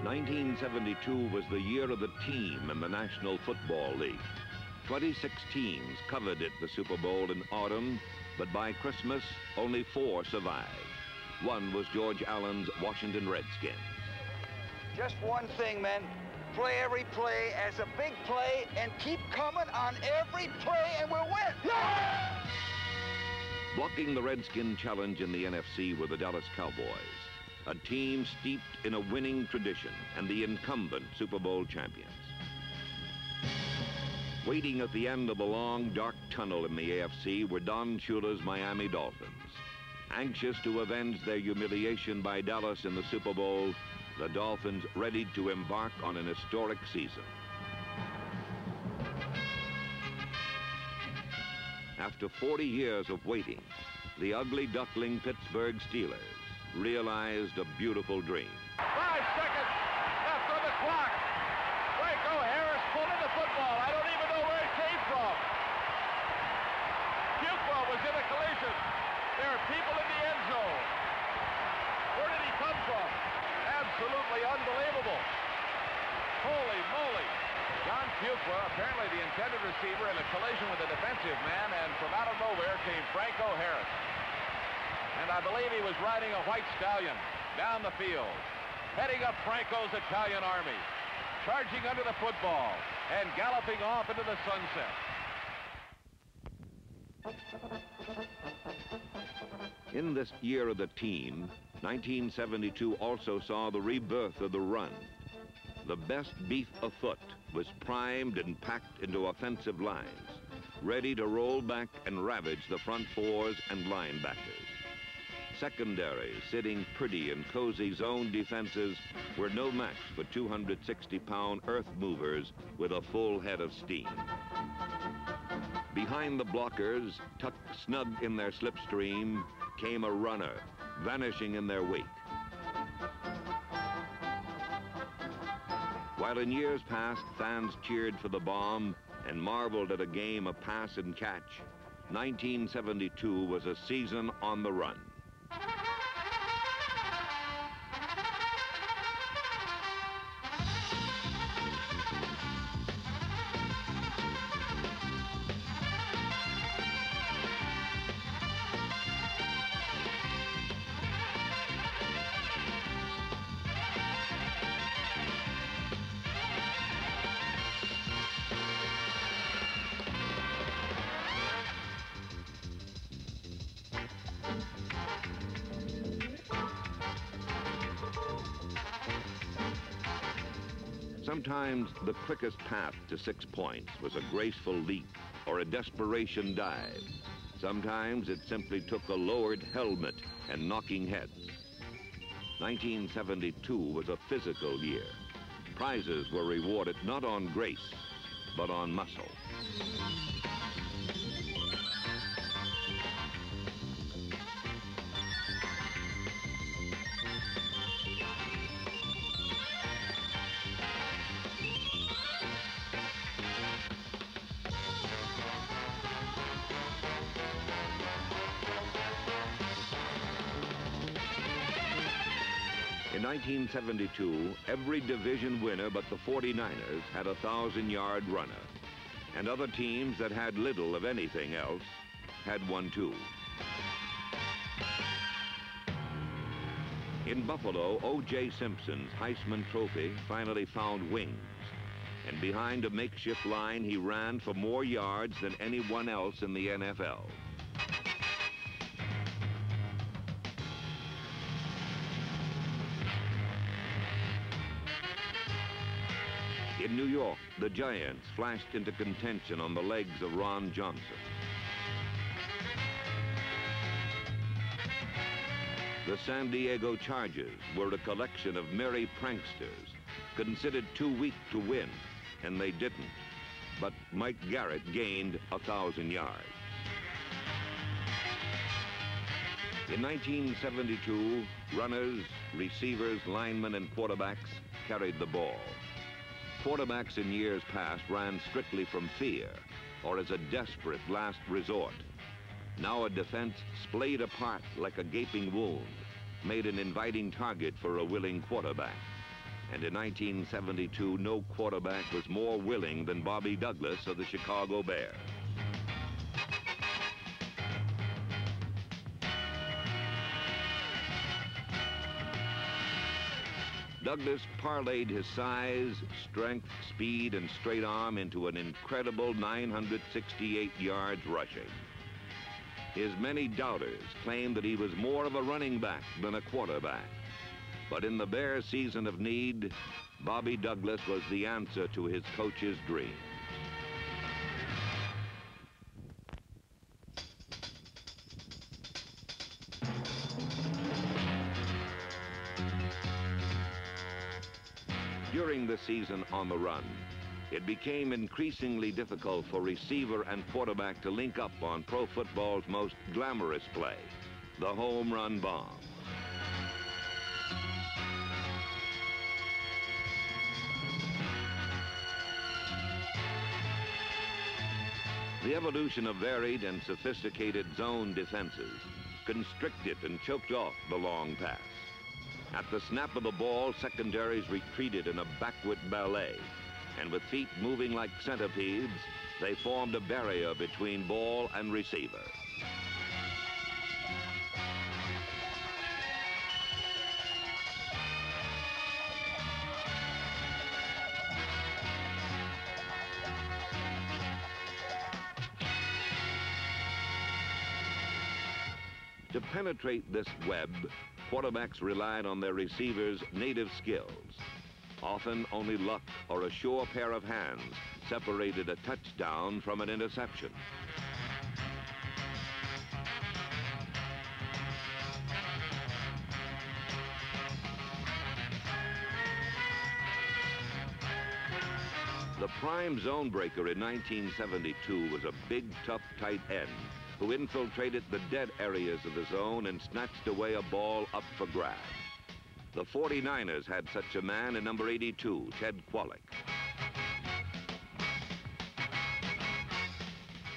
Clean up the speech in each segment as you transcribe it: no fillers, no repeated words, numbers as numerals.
1972 was the year of the team in the National Football League. 26 teams coveted the Super Bowl in autumn, but by Christmas, only 4 survived. One was George Allen's Washington Redskins. Just one thing, men. Play every play as a big play and keep coming on every play and we'll win. Yeah! Blocking the Redskin challenge in the NFC were the Dallas Cowboys, a team steeped in a winning tradition and the incumbent Super Bowl champions. Waiting at the end of the long, dark tunnel in the AFC were Don Shula's Miami Dolphins. Anxious to avenge their humiliation by Dallas in the Super Bowl, the Dolphins readied to embark on an historic season. After 40 years of waiting, the ugly duckling Pittsburgh Steelers realized a beautiful dream. 5 seconds left on the clock. Franco Harris pulled in the football. I don't even know where it came from. Fuqua was in a collision. There are people in the end zone. Where did he come from? Absolutely unbelievable. Holy moly. John Fuqua, apparently the intended receiver, in a collision with a defensive man, and from out of nowhere came Franco Harris. And I believe he was riding a white stallion down the field, heading up Franco's Italian army, charging under the football and galloping off into the sunset. In this year of the team, 1972 also saw the rebirth of the run. The best beef afoot was primed and packed into offensive lines, ready to roll back and ravage the front fours and linebackers. Secondaries, sitting pretty in cozy zone defenses, were no match for 260-pound earth movers with a full head of steam. Behind the blockers, tucked snug in their slipstream, came a runner, vanishing in their wake. While in years past, fans cheered for the bomb and marveled at a game of pass and catch, 1972 was a season on the run. Sometimes the quickest path to 6 points was a graceful leap or a desperation dive. Sometimes it simply took a lowered helmet and knocking heads. 1972 was a physical year. Prizes were rewarded not on grace, but on muscle. In 1972, every division winner but the 49ers had a 1,000-yard runner, and other teams that had little of anything else had one too. In Buffalo, O.J. Simpson's Heisman Trophy finally found wings, and behind a makeshift line, he ran for more yards than anyone else in the NFL. In New York, the Giants flashed into contention on the legs of Ron Johnson. The San Diego Chargers were a collection of merry pranksters, considered too weak to win, and they didn't. But Mike Garrett gained 1,000 yards. In 1972, runners, receivers, linemen, and quarterbacks carried the ball. Quarterbacks in years past ran strictly from fear or as a desperate last resort. Now a defense splayed apart like a gaping wound made an inviting target for a willing quarterback. And in 1972, no quarterback was more willing than Bobby Douglas of the Chicago Bears. Douglas parlayed his size, strength, speed, and straight arm into an incredible 968 yards rushing. His many doubters claimed that he was more of a running back than a quarterback. But in the Bears' season of need, Bobby Douglas was the answer to his coach's dream. During the season on the run, it became increasingly difficult for receiver and quarterback to link up on pro football's most glamorous play, the home run bomb. The evolution of varied and sophisticated zone defenses constricted and choked off the long pass. At the snap of the ball, secondaries retreated in a backward ballet, and with feet moving like centipedes, they formed a barrier between ball and receiver. To penetrate this web, quarterbacks relied on their receivers' native skills. Often only luck or a sure pair of hands separated a touchdown from an interception. The prime zone breaker in 1972 was a big, tough, tight end who infiltrated the dead areas of the zone and snatched away a ball up for grabs. The 49ers had such a man in number 82, Ted Kwolek.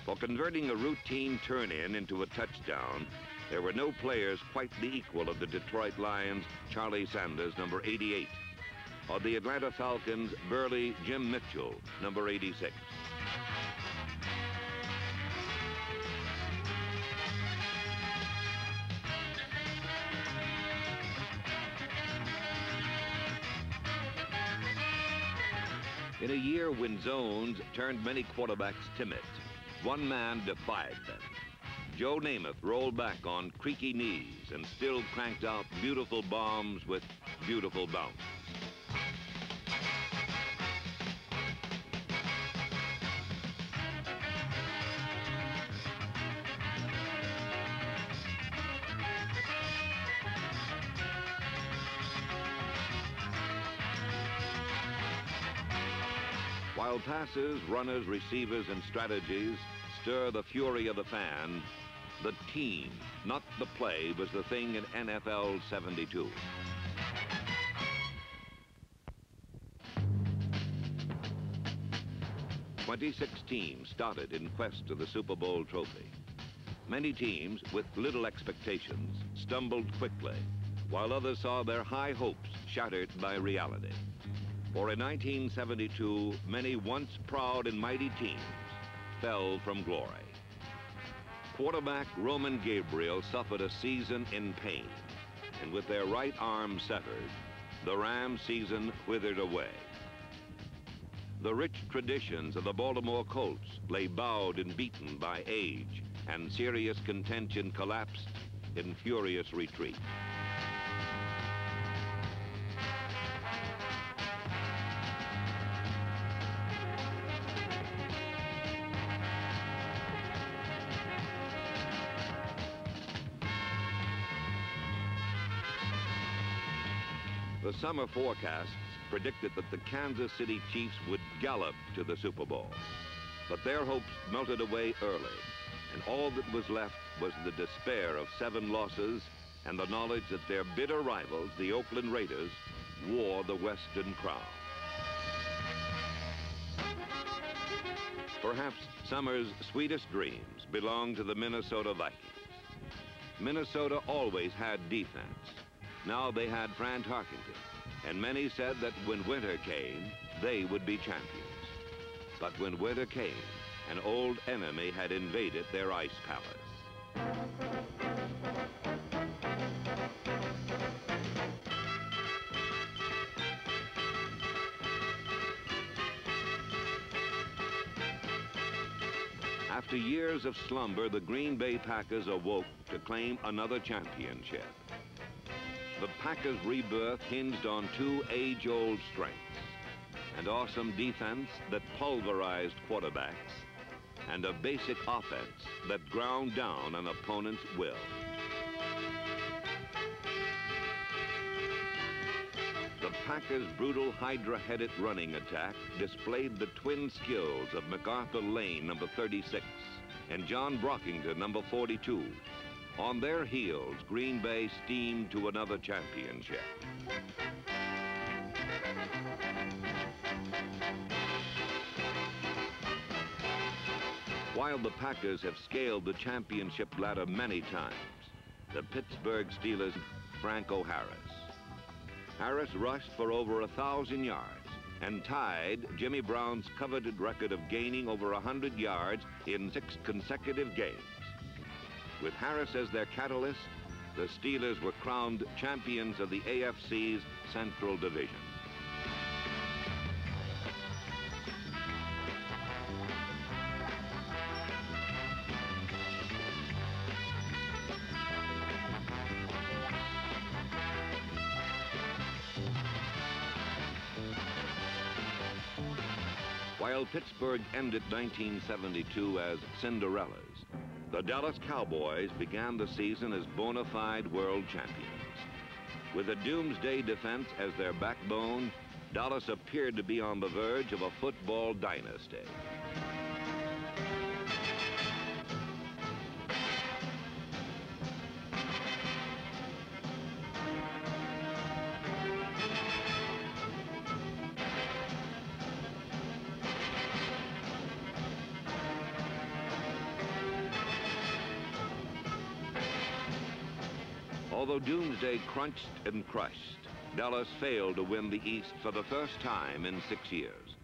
For converting a routine turn-in into a touchdown, there were no players quite the equal of the Detroit Lions' Charlie Sanders, number 88, or the Atlanta Falcons' burly Jim Mitchell, number 86. In a year when zones turned many quarterbacks timid, one man defied them. Joe Namath rolled back on creaky knees and still cranked out beautiful bombs with beautiful bounce. While passes, runners, receivers, and strategies stir the fury of the fan, the team, not the play, was the thing in NFL 72. '26 started in quest of the Super Bowl trophy. Many teams, with little expectations, stumbled quickly, while others saw their high hopes shattered by reality. For in 1972, many once proud and mighty teams fell from glory. Quarterback Roman Gabriel suffered a season in pain, and with their right arm severed, the Rams season withered away. The rich traditions of the Baltimore Colts lay bowed and beaten by age, and serious contention collapsed in furious retreat. The summer forecasts predicted that the Kansas City Chiefs would gallop to the Super Bowl. But their hopes melted away early, and all that was left was the despair of 7 losses and the knowledge that their bitter rivals, the Oakland Raiders, wore the Western crown. Perhaps summer's sweetest dreams belonged to the Minnesota Vikings. Minnesota always had defense. Now they had Fran Tarkenton, and many said that when winter came, they would be champions. But when winter came, an old enemy had invaded their ice palace. After years of slumber, the Green Bay Packers awoke to claim another championship. The Packers' rebirth hinged on two age-old strengths: an awesome defense that pulverized quarterbacks, and a basic offense that ground down an opponent's will. The Packers' brutal Hydra-headed running attack displayed the twin skills of MacArthur Lane, number 36, and John Brockington, number 42. On their heels, Green Bay steamed to another championship. While the Packers have scaled the championship ladder many times, the Pittsburgh Steelers, Franco Harris. Harris rushed for over 1,000 yards and tied Jimmy Brown's coveted record of gaining over 100 yards in 6 consecutive games. With Harris as their catalyst, the Steelers were crowned champions of the AFC's Central Division. While Pittsburgh ended 1972 as Cinderellas, the Dallas Cowboys began the season as bona fide world champions. With a doomsday defense as their backbone, Dallas appeared to be on the verge of a football dynasty. Although Doomsday crunched and crushed, Dallas failed to win the East for the first time in 6 years.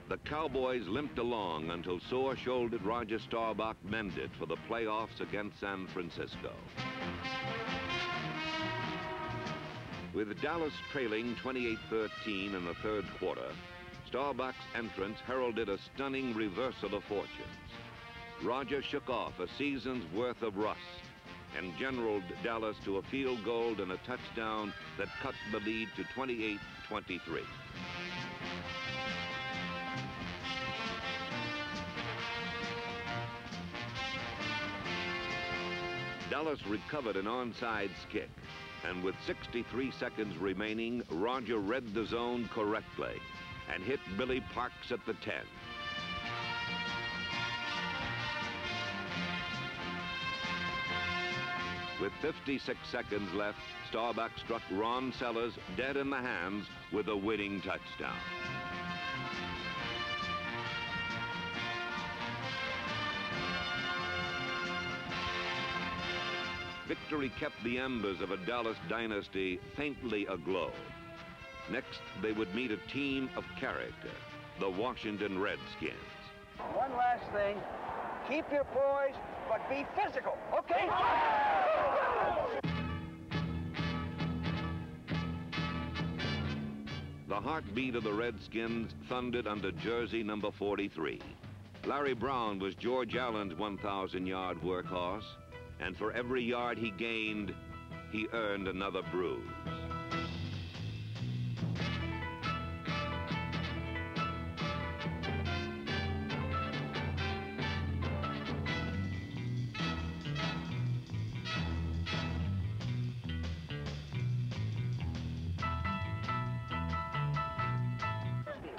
The Cowboys limped along until sore-shouldered Roger Staubach mended for the playoffs against San Francisco. With Dallas trailing 28-13 in the third quarter, Staubach's entrance heralded a stunning reversal of fortunes. Roger shook off a season's worth of rust and generaled Dallas to a field goal and a touchdown that cut the lead to 28-23. Dallas recovered an onside kick, and with 63 seconds remaining, Roger read the zone correctly and hit Billy Parks at the 10. With 56 seconds left, Staubach struck Ron Sellers dead in the hands with a winning touchdown. Victory kept the embers of a Dallas dynasty faintly aglow. Next, they would meet a team of character, the Washington Redskins. One last thing. Keep your poise, but be physical, okay? The heartbeat of the Redskins thundered under jersey number 43. Larry Brown was George Allen's 1,000-yard workhorse, and for every yard he gained, he earned another bruise.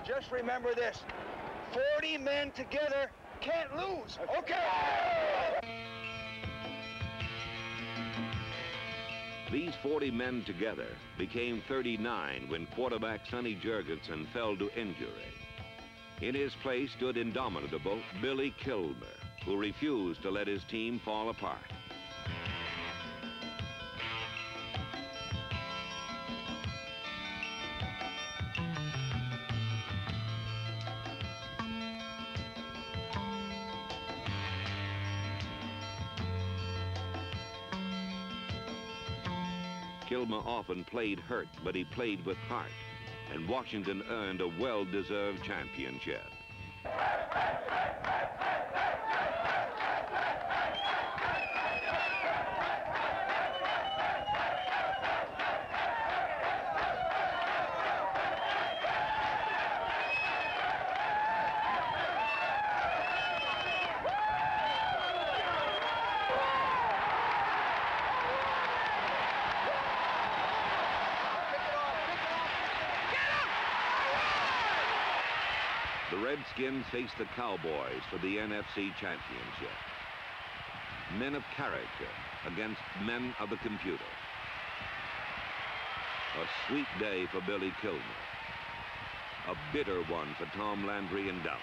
Just remember this, 40 men together can't lose, okay? These 40 men together became 39 when quarterback Sonny Jurgensen fell to injury. In his place stood indomitable Billy Kilmer, who refused to let his team fall apart. Kilmer often played hurt, but he played with heart, and Washington earned a well-deserved championship. The Redskins face the Cowboys for the NFC Championship. Men of character against men of the computer. A sweet day for Billy Kilmer. A bitter one for Tom Landry in Dallas.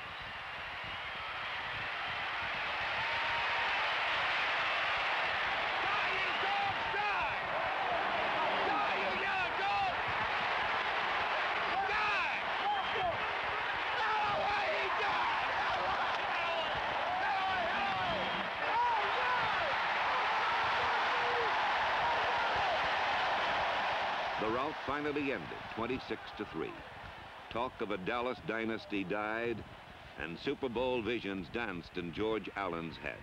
The rout finally ended, 26-3. Talk of a Dallas dynasty died, and Super Bowl visions danced in George Allen's head.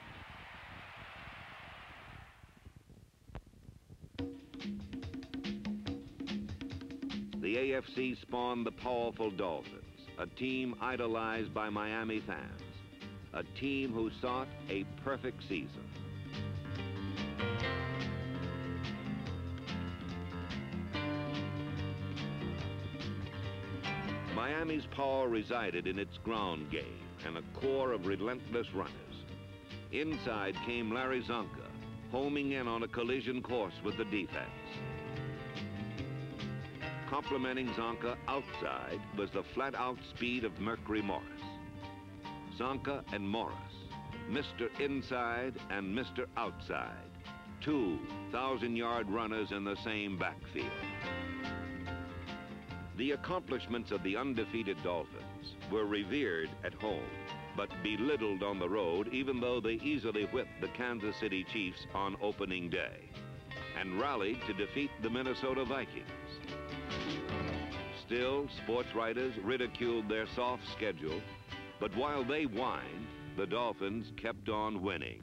The AFC spawned the powerful Dolphins, a team idolized by Miami fans, a team who sought a perfect season. Miami's power resided in its ground game and a core of relentless runners. Inside came Larry Csonka, homing in on a collision course with the defense. Complementing Csonka outside was the flat-out speed of Mercury Morris. Csonka and Morris, Mr. Inside and Mr. Outside, two 1,000-yard runners in the same backfield. The accomplishments of the undefeated Dolphins were revered at home, but belittled on the road, even though they easily whipped the Kansas City Chiefs on opening day and rallied to defeat the Minnesota Vikings. Still, sports writers ridiculed their soft schedule, but while they whined, the Dolphins kept on winning.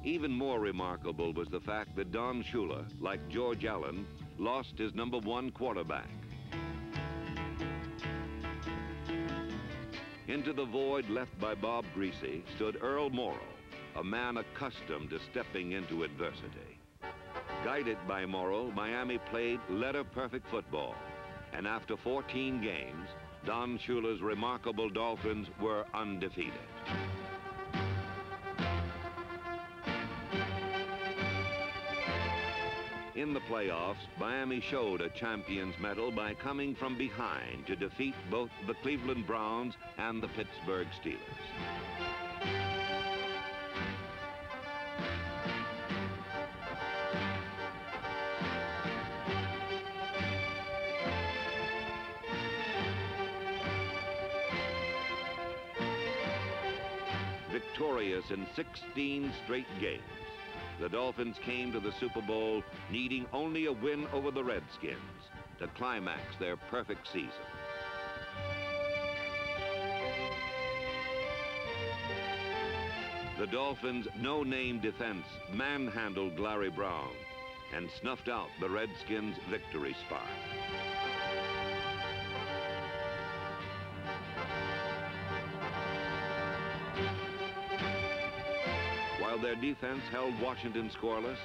Even more remarkable was the fact that Don Shula, like George Allen, lost his #1 quarterback. Into the void left by Bob Greasy stood Earl Morrall, a man accustomed to stepping into adversity. Guided by Morrall, Miami played letter-perfect football, and after 14 games, Don Shula's remarkable Dolphins were undefeated. In the playoffs, Miami showed a champion's mettle by coming from behind to defeat both the Cleveland Browns and the Pittsburgh Steelers. Victorious in 16 straight games, the Dolphins came to the Super Bowl needing only a win over the Redskins to climax their perfect season. The Dolphins' no-name defense manhandled Larry Brown and snuffed out the Redskins' victory spark. While their defense held Washington scoreless,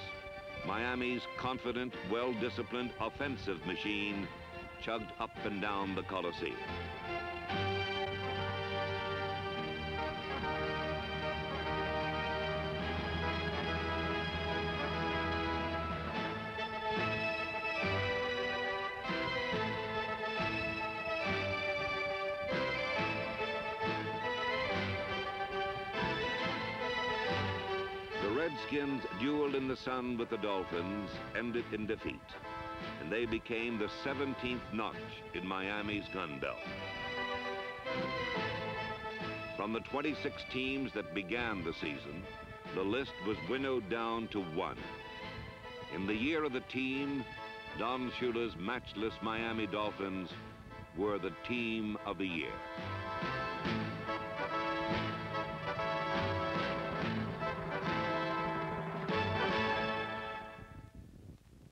Miami's confident, well-disciplined offensive machine chugged up and down the Coliseum. The Redskins dueled in the sun with the Dolphins, ended in defeat, and they became the 17th notch in Miami's gun belt. From the 26 teams that began the season, the list was winnowed down to one. In the year of the team, Don Shula's matchless Miami Dolphins were the team of the year.